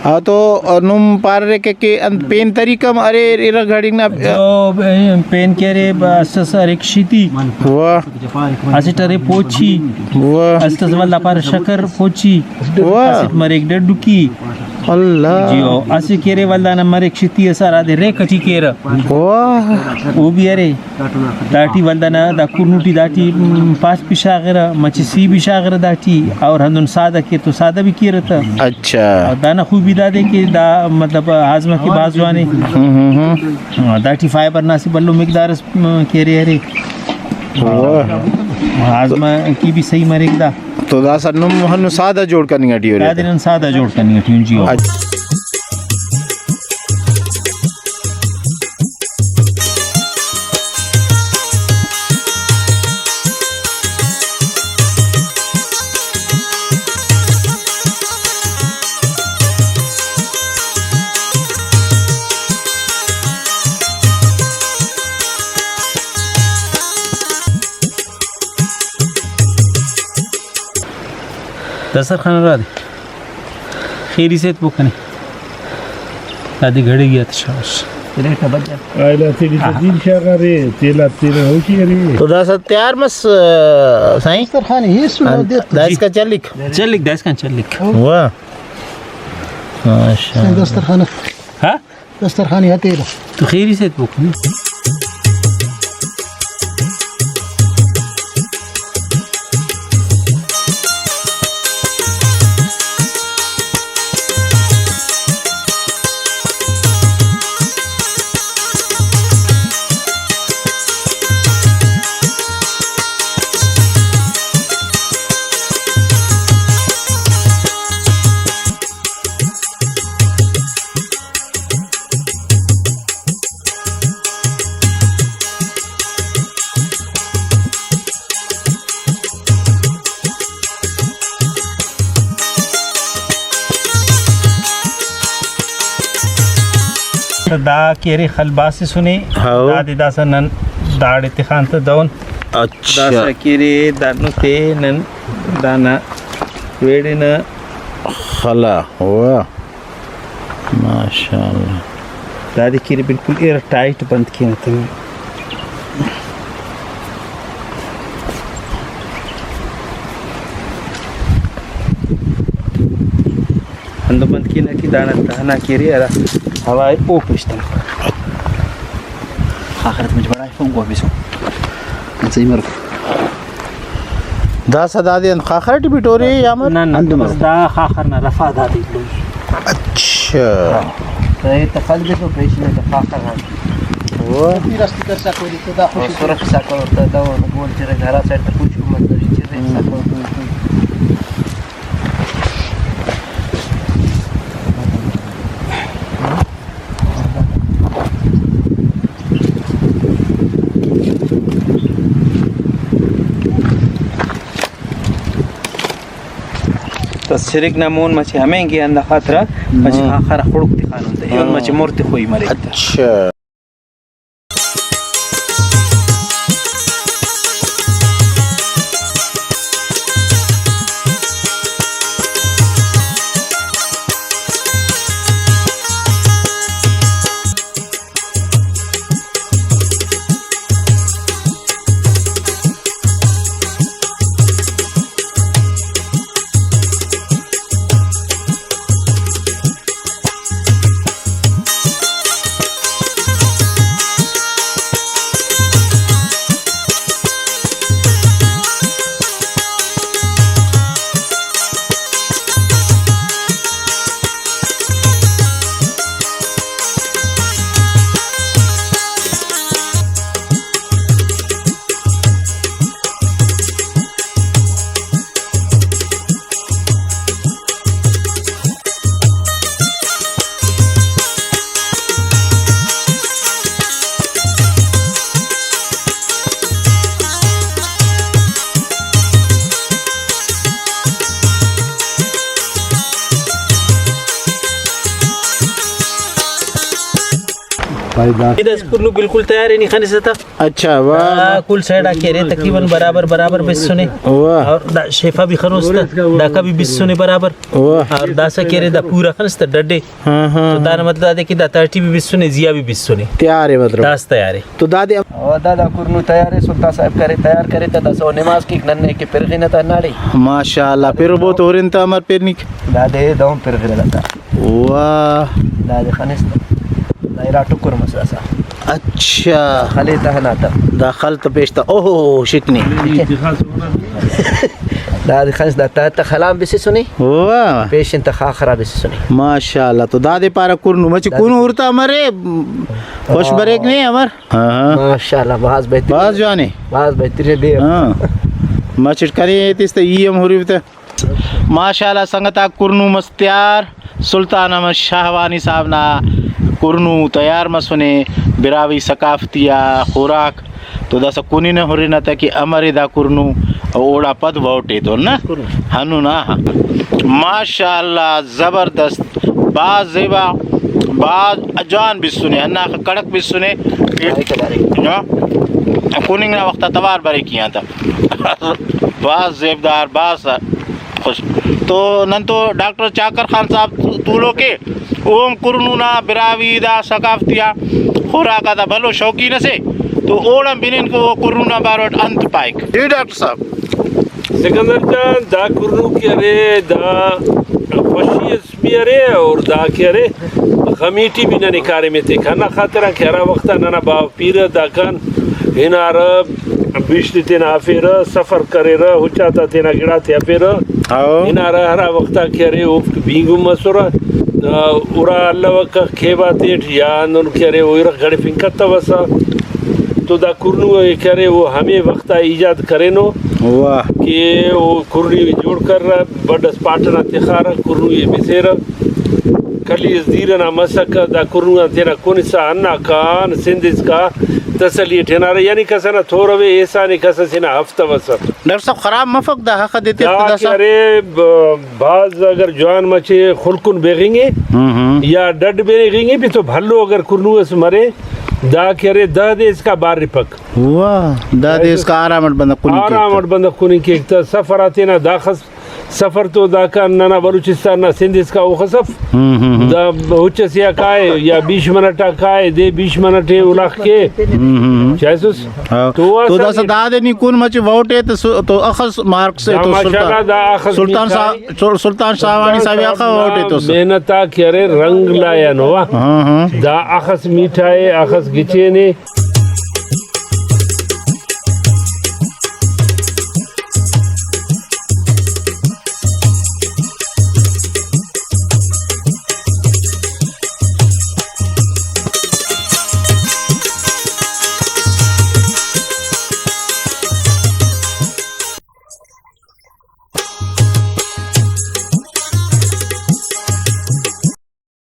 हाँ तो नुम पार रे के पेन तरीकम अरे इरा गाड़ी ना जो पेन के रे अस्स रिक्शिती वाह असिटरे पोची वाह अस्स वाला पार शकर पोची वाह असिट मरे डडुकी अल्लाह जियो असे केरे वाला ना मरे क्षिती असारा दे रे कटी केर वाह वो भी अरे दाटी वाला ना दा कुनुटी दाटी पांच पिशागर मची सी पिशागर दाटी और हंदुन सादा के तो सादा भी किए रहता अच्छा और दाना खूबी दादे के दा मतलब हाजमा की बाजवाने दाटी फाइबर नासी बल्लो मिकदार के रे अरे वाह हाजमा की भी सही मरेगा तो दासा नुम हनु सादा जोड़ करनी अटियो रे दादिन सादा जोड़ करनी है जी दसर खाना रात खीरी से बुकने दादी घड़ी गया शाबाश आयला तेरी तो दिन शागारे तेला तेरा हो की अरे तो दासा तैयार मस साईं दस्तरखान ही सुना दे दाइस का चल लिख चल लिख दास चल लिख वाह माशाल्लाह दस्तरखान हाँ दस्तरखान है तेरा तो खीरी से बुकने दा केरे खलबास सुने हाओ। दादी दासा नन दाड़े ते खान तो दौन अच्छा दासा केरे दानु ते नन दाना वेड़े न खला वाह माशाल्लाह दादी केरे बिल्कुल एयर टाइट बंद किए थे अंदर बंद किए ना कि दाना दाना केरे अरा हवाई ओ पिस्टन आखिरत में बड़ा फोन को बिसो सही मर दासा दादी अन खाखरट बिटोरे यामर ना ना बस दा खाखर ना रफा दादी लो अच्छा तो ये तफल भी तो पेश में खाखर है वाह फिर रास्ते कर सको तो दा खुश सुरख सको तो दा बोल तेरे घर साइड पे कुछ मतलब चीजें सको तो सिरिक नमून मचे हमें के अंदर खतरा मचे आखर खुड़क दिखानो दे और मचे मूर्ति खोई मरे अच्छा फायदा इधर कुल्लू बिल्कुल तैयार है नहीं खाने से था अच्छा वाह कुल साइड आके रे तकरीबन बराबर बिस्सुने वाह और शेफा भी खरोस डाका भी बिस्सुने बराबर वाह और दासा के रे दा पूरा खनस डड्डे हाँ हाँ तो दाना मतलब दादे की दा 30 भी बिस्सुने जिया भी बिस्सुने तैयार है मतलब दास तैयार है तो दादी और दादा कुरनू तैयार है सुल्तान साहब करे तैयार करे ता दसो नमाज की नन्ने के पिरगिन ता नाड़ी माशाल्लाह फिर वो तो होरिन ता अमर पेरनिक दादे दम पिरगिन ता वाह दादे खनिस दायरा टुकुर मसला अच्छा खले तहना ता दाखल तो पेशता ओहो शिकनी दादे खनिस ता खलाम बिसे सुनी वाह पेशेंट ता खाखरा बिसे सुनी माशाल्लाह तो दादे पारा कुरनु मची कुनु उरता अमरे खुश बरेक नहीं अमर हाँ माशाल्लाह बाज बेहतर बाज जाने बाज बेहतर दे हाँ मचिट करी तिस्ता ईयम हुरीवते माशाल्लाह संगता कुरनु मस्त्यार सुल्तान अहमद शाहवानी साहब ना कुरनु तैयार मसुने बिरावी सकाफतिया खुराक तो दस कुनी ने हुरी ना कि अमरे दा कुरनु ओड़ा पद वोटे तो ना हनु ना माशाल्लाह जबरदस्त बाज जेबा बाज अजान भी सुने अन्ना कड़क भी सुने कुनिंग ना वक्त तवार बरे किया था बाज जेबदार बाज खुश तो नन तो डॉक्टर चाकर खान साहब तूलो के ओम कुरनुना बिरावीदा सकाफतिया खुराका दा भलो शौकीन से तो ओड़म बिनिन को कुरनुना बारोट अंत पाइक जी डॉक्टर साहब सिकंदर जान दा कुरनू की अरे दा खुशी भी अरे और दा की अरे खमीटी भी ना निकारे में थे खाना खातरा खेरा वक्ता ना बाव पीर दा कान हिनार बिजली तेना आफेर सफर करे र हुचाता तेना गिड़ा थे आफेर हिनार हरा वक्ता की अरे उफ बींगु मसुरा उरा अल्लाह का खेबा तेठ या नन की अरे ओइरा घड़े फिंकता वसा तो दा कुरनू करे वो हमें वक्त ईजाद करे नो वाह कि वो कुरनी जोड़ कर बड़ पाटना तिखारा कुरनू ये बिसेरा कली दीरना मसक दा कुरनू तेरा कोन सा अन्ना कान सिंधिस का तसली ठेनारा यानी कसना थोरवे ऐसा नहीं कसना हफ्ता वसा डॉक्टर साहब खराब मफक दा हक देते खुदा सा अरे बाज अगर जवान मचे खुलकुन बेगेंगे या डड बेगेंगे भी तो भल्लो अगर कुरनू से मरे दा करे दा दे इसका बार रिपक वाह दादे इसका आरामट बंदा कुनी आरामट बंदा कुनी के एक सफर आते ना दाखस सफर तो दाका ना बलूचिस्तान ना सिंध इसका वो खसफ दा उच्च सिया काय या 20 मिनट काय दे 20 मिनट उलाख के चाइसुस तो दस दादे नी कुन मच वोटे तो अखस मार्क से तो सुल्तान शाहवानी साहब अखा वोटे तो मेहनता करे रंग लाया नोवा दा अखस मीठा है अखस गिचे ने